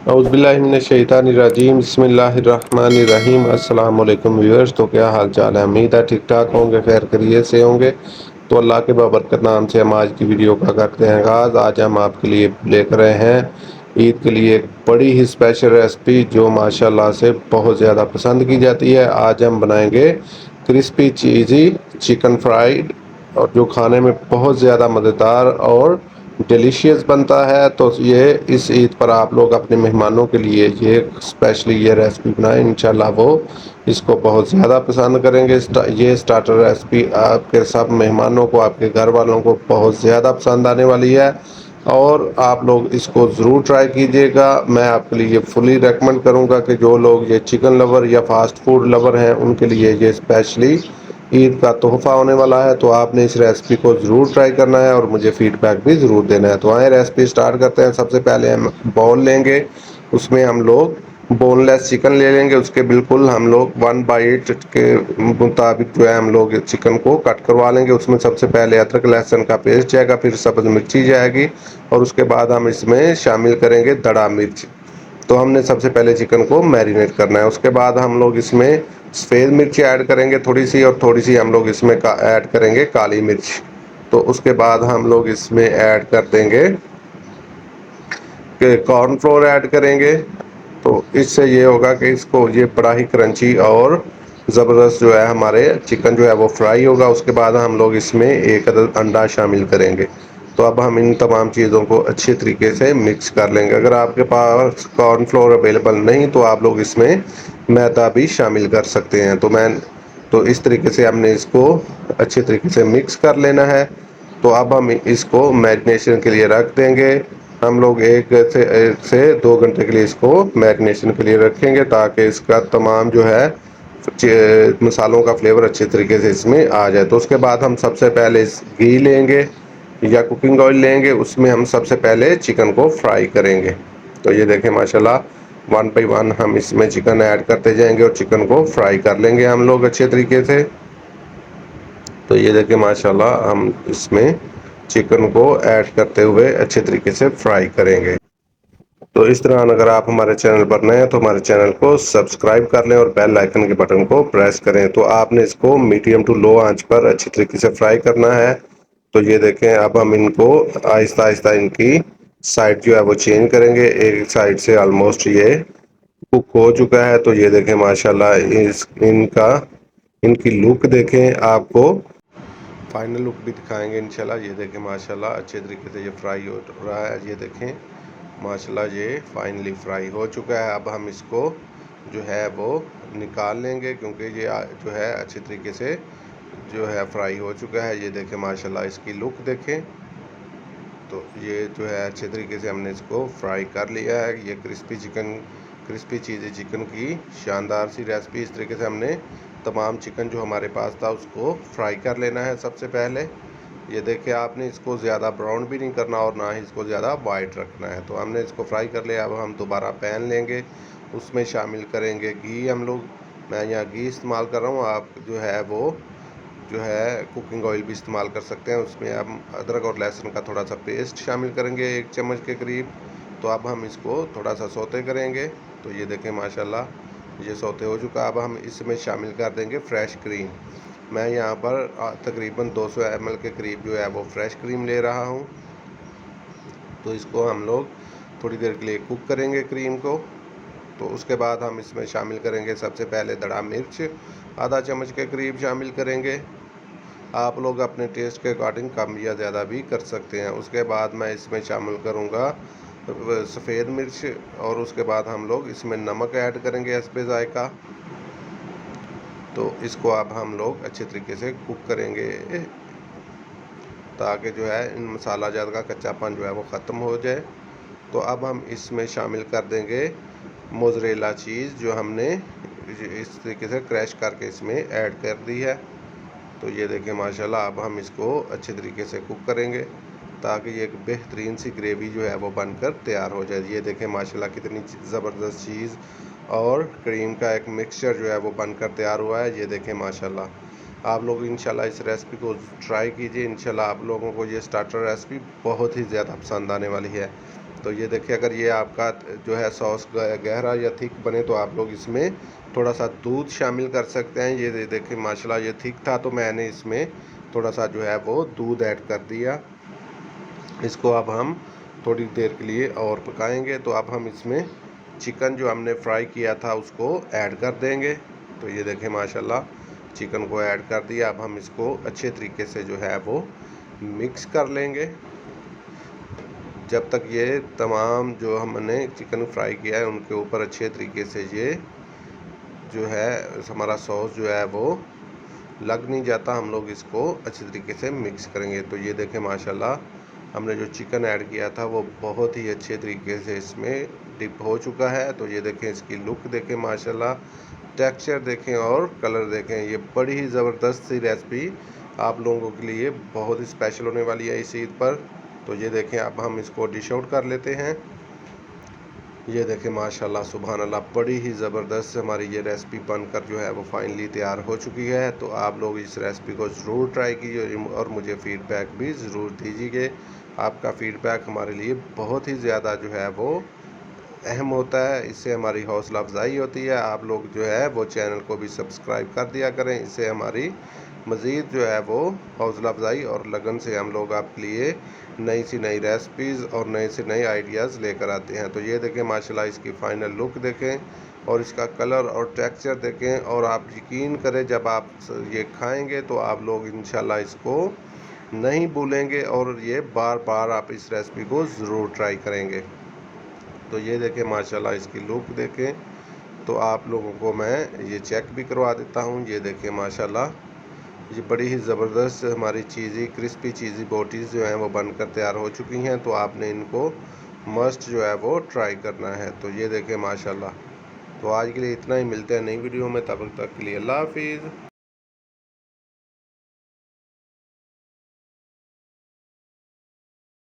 औज़ुबिल्लाहिमिनश्शैतानिर्रजीम बिस्मिल्लाहिर्रहमानिर्रहीम। अस्सलाम वालेकुम व्यूअर्स। तो क्या हाल चाल है? उम्मीद है ठीक ठाक होंगे, खैर खैरियत से होंगे। तो अल्लाह के बाबरकत नाम से हम आज की वीडियो का करते हैं आगाज़। आज हम आपके लिए लेकर आए हैं ईद के लिए एक बड़ी ही स्पेशल रेसिपी जो माशाल्लाह से बहुत ज़्यादा पसंद की जाती है। आज हम बनाएंगे क्रिस्पी चीज़ी चिकन फ्राइड, और जो खाने में बहुत ज़्यादा मज़ेदार और डिलीशियस बनता है। तो ये इस ईद पर आप लोग अपने मेहमानों के लिए ये स्पेशली ये रेसिपी बनाएं, इंशाल्लाह वो इसको बहुत ज़्यादा पसंद करेंगे। ये स्टार्टर रेसिपी आपके सब मेहमानों को, आपके घर वालों को बहुत ज़्यादा पसंद आने वाली है और आप लोग इसको ज़रूर ट्राई कीजिएगा। मैं आपके लिए फुली रेकमेंड करूँगा कि जो लोग ये चिकन लवर या फास्ट फूड लवर हैं उनके लिए ये स्पेशली ईद का तोहफ़ा होने वाला है। तो आपने इस रेसिपी को ज़रूर ट्राई करना है और मुझे फीडबैक भी ज़रूर देना है। तो आए रेसिपी स्टार्ट करते हैं। सबसे पहले हम बाउल लेंगे, उसमें हम लोग बोनलेस चिकन ले लेंगे। उसके बिल्कुल हम लोग 1/8 के मुताबिक जो है हम लोग चिकन को कट करवा लेंगे। उसमें सबसे पहले अदरक लहसुन का पेस्ट जाएगा, फिर सब्ज़ मिर्ची जाएगी और उसके बाद हम इसमें शामिल करेंगे दड़ा मिर्च। तो हमने सबसे पहले चिकन को मैरिनेट करना है। उसके बाद हम लोग इसमें सफ़ेद मिर्ची ऐड करेंगे थोड़ी सी, और थोड़ी सी हम लोग इसमें ऐड करेंगे काली मिर्च। तो उसके बाद हम लोग इसमें ऐड कर देंगे कि कॉर्नफ्लोर ऐड करेंगे। तो इससे ये होगा कि इसको ये बड़ा ही क्रंची और ज़बरदस्त जो है हमारे चिकन जो है वो फ्राई होगा। उसके बाद हम लोग इसमें एक अंडा शामिल करेंगे। तो अब हम इन तमाम चीज़ों को अच्छे तरीके से मिक्स कर लेंगे। अगर आपके पास कॉर्नफ्लोर अवेलेबल नहीं तो आप लोग इसमें मैदा भी शामिल कर सकते हैं। तो इस तरीके से हमने इसको अच्छे तरीके से मिक्स कर लेना है। तो अब हम इसको मैरिनेशन के लिए रख देंगे। हम लोग 1 से 2 घंटे के लिए इसको मैरिनेशन के लिए रखेंगे ताकि इसका तमाम जो है मसालों का फ्लेवर अच्छे तरीके से इसमें आ जाए। तो उसके बाद हम सबसे पहले घी लेंगे या कुकिंग ऑयल लेंगे, उसमें हम सबसे पहले चिकन को फ्राई करेंगे। तो ये देखें माशाल्लाह 1 बाई 1 हम इसमें चिकन ऐड करते जाएंगे और चिकन को फ्राई कर लेंगे हम लोग अच्छे तरीके से। तो ये देखें माशाल्लाह हम इसमें चिकन को ऐड करते हुए अच्छे तरीके से फ्राई करेंगे। तो इस तरह अगर आप हमारे चैनल पर नए हैं तो हमारे चैनल को सब्सक्राइब कर लें और बेल आइकन के बटन को प्रेस करें। तो आपने इसको मीडियम टू लो आंच पर अच्छी तरीके से फ्राई करना है। तो ये देखें अब हम इनको आहिस्ता आहिस्ता इनकी साइड जो है वो चेंज करेंगे। एक साइड से ऑलमोस्ट ये कुक हो चुका है। तो ये देखें माशाल्लाह इनकी लुक देखें, आपको फाइनल लुक भी दिखाएंगे इंशाल्लाह। ये देखें माशाल्लाह अच्छे तरीके से ये फ्राई हो रहा है। ये देखें माशाल्लाह ये फाइनली फ्राई हो चुका है। अब हम इसको जो है वो निकाल लेंगे क्योंकि ये जो है अच्छे तरीके से जो है फ्राई हो चुका है। ये देखें माशाल्लाह इसकी लुक देखें। तो ये जो है अच्छे तरीके से हमने इसको फ्राई कर लिया है। ये क्रिस्पी चीज़ी चिकन की शानदार सी रेसिपी। इस तरीके से हमने तमाम चिकन जो हमारे पास था उसको फ्राई कर लेना है सबसे पहले। ये देखिए आपने इसको ज़्यादा ब्राउन भी नहीं करना और ना ही इसको ज़्यादा वाइट रखना है। तो हमने इसको फ्राई कर लिया। अब हम दोबारा पैन लेंगे, उसमें शामिल करेंगे घी। हम लोग मैं यहाँ घी इस्तेमाल कर रहा हूँ, आप जो है कुकिंग ऑयल भी इस्तेमाल कर सकते हैं। उसमें हम अदरक और लहसुन का थोड़ा सा पेस्ट शामिल करेंगे 1 चम्मच के करीब। तो अब हम इसको थोड़ा सा सौते करेंगे। तो ये देखें माशाल्लाह ये सौते हो चुका। अब हम इसमें शामिल कर देंगे फ्रेश क्रीम। मैं यहाँ पर तकरीबन 200 ml के करीब जो है वो फ्रेश क्रीम ले रहा हूँ। तो इसको हम लोग थोड़ी देर के लिए कुक करेंगे क्रीम को। तो उसके बाद हम इसमें शामिल करेंगे सबसे पहले दड़ा मिर्च आधा चम्मच के करीब शामिल करेंगे। आप लोग अपने टेस्ट के अकॉर्डिंग कम या ज़्यादा भी कर सकते हैं। उसके बाद मैं इसमें शामिल करूँगा सफ़ेद मिर्च, और उसके बाद हम लोग इसमें नमक ऐड करेंगे हस्बे ज़ायक़ा। तो इसको अब हम लोग अच्छे तरीके से कुक करेंगे ताकि जो है इन मसाला जात का कच्चापन जो है वो ख़त्म हो जाए। तो अब हम इसमें शामिल कर देंगे मोज़रेला चीज़ जो हमने इस तरीके से क्रैश करके इसमें ऐड कर दी है। तो ये देखें माशाल्लाह अब हम इसको अच्छे तरीके से कुक करेंगे ताकि ये एक बेहतरीन सी ग्रेवी जो है वो बनकर तैयार हो जाए। ये देखें माशाल्लाह कितनी ज़बरदस्त चीज़ और क्रीम का एक मिक्सचर जो है वो बनकर तैयार हुआ है। ये देखें माशाल्लाह आप लोग इंशाल्लाह इस रेसिपी को ट्राई कीजिए। इंशाल्लाह आप लोगों को ये स्टार्टर रेसिपी बहुत ही ज़्यादा पसंद आने वाली है। तो ये देखिए, अगर ये आपका जो है सॉस गहरा या थिक बने तो आप लोग इसमें थोड़ा सा दूध शामिल कर सकते हैं। ये देखिए माशाल्लाह ये थिक था तो मैंने इसमें थोड़ा सा जो है वो दूध ऐड कर दिया। इसको अब हम थोड़ी देर के लिए और पकाएंगे। तो अब हम इसमें चिकन जो हमने फ्राई किया था उसको ऐड कर देंगे। तो ये देखें माशाल्लाह चिकन को ऐड कर दिया। अब हम इसको अच्छे तरीके से जो है वो मिक्स कर लेंगे जब तक ये तमाम जो हमने चिकन फ्राई किया है उनके ऊपर अच्छे तरीके से ये जो है हमारा सॉस जो है वो लग नहीं जाता। हम लोग इसको अच्छे तरीके से मिक्स करेंगे। तो ये देखें माशाल्लाह हमने जो चिकन ऐड किया था वो बहुत ही अच्छे तरीके से इसमें डिप हो चुका है। तो ये देखें इसकी लुक देखें माशाल्लाह, टेक्सचर देखें और कलर देखें। ये बड़ी ही ज़बरदस्त सी रेसिपी आप लोगों के लिए बहुत ही स्पेशल होने वाली है इस ईद पर। तो ये देखें अब हम इसको डिश आउट कर लेते हैं। ये देखें माशाल्लाह सुभान अल्लाह, बड़ी ही ज़बरदस्त हमारी ये रेसिपी बनकर जो है वो फाइनली तैयार हो चुकी है। तो आप लोग इस रेसिपी को ज़रूर ट्राई कीजिए और मुझे फ़ीडबैक भी ज़रूर दीजिए। आपका फ़ीडबैक हमारे लिए बहुत ही ज़्यादा जो है वो अहम होता है, इससे हमारी हौसला अफजाई होती है। आप लोग जो है वो चैनल को भी सब्सक्राइब कर दिया करें, इससे हमारी मज़ीद जो है वो हौसला अफजाई और लगन से हम लोग आपके लिए नई सी नई रेसिपीज़ और नए से नए आइडियाज़ लेकर आते हैं। तो ये देखें माशाल्लाह इसकी फ़ाइनल लुक देखें और इसका कलर और टेक्सचर देखें और आप यकीन करें जब आप ये खाएंगे तो आप लोग इंशाल्लाह इसको नहीं भूलेंगे और ये बार बार आप इस रेसिपी को ज़रूर ट्राई करेंगे। तो ये देखें माशाल्लाह इसकी लुक देखें। तो आप लोगों को मैं ये चेक भी करवा देता हूँ। ये देखें माशाल्लाह ये बड़ी ही ज़बरदस्त हमारी चीज़ी क्रिस्पी चीज़ी बोटीज़ जो हैं वो बनकर तैयार हो चुकी हैं। तो आपने इनको मस्ट जो है वो ट्राई करना है। तो ये देखें माशाल्लाह। तो आज के लिए इतना ही, मिलते हैं नई वीडियो में, तब तक के लिए अल्लाह हाफिज़।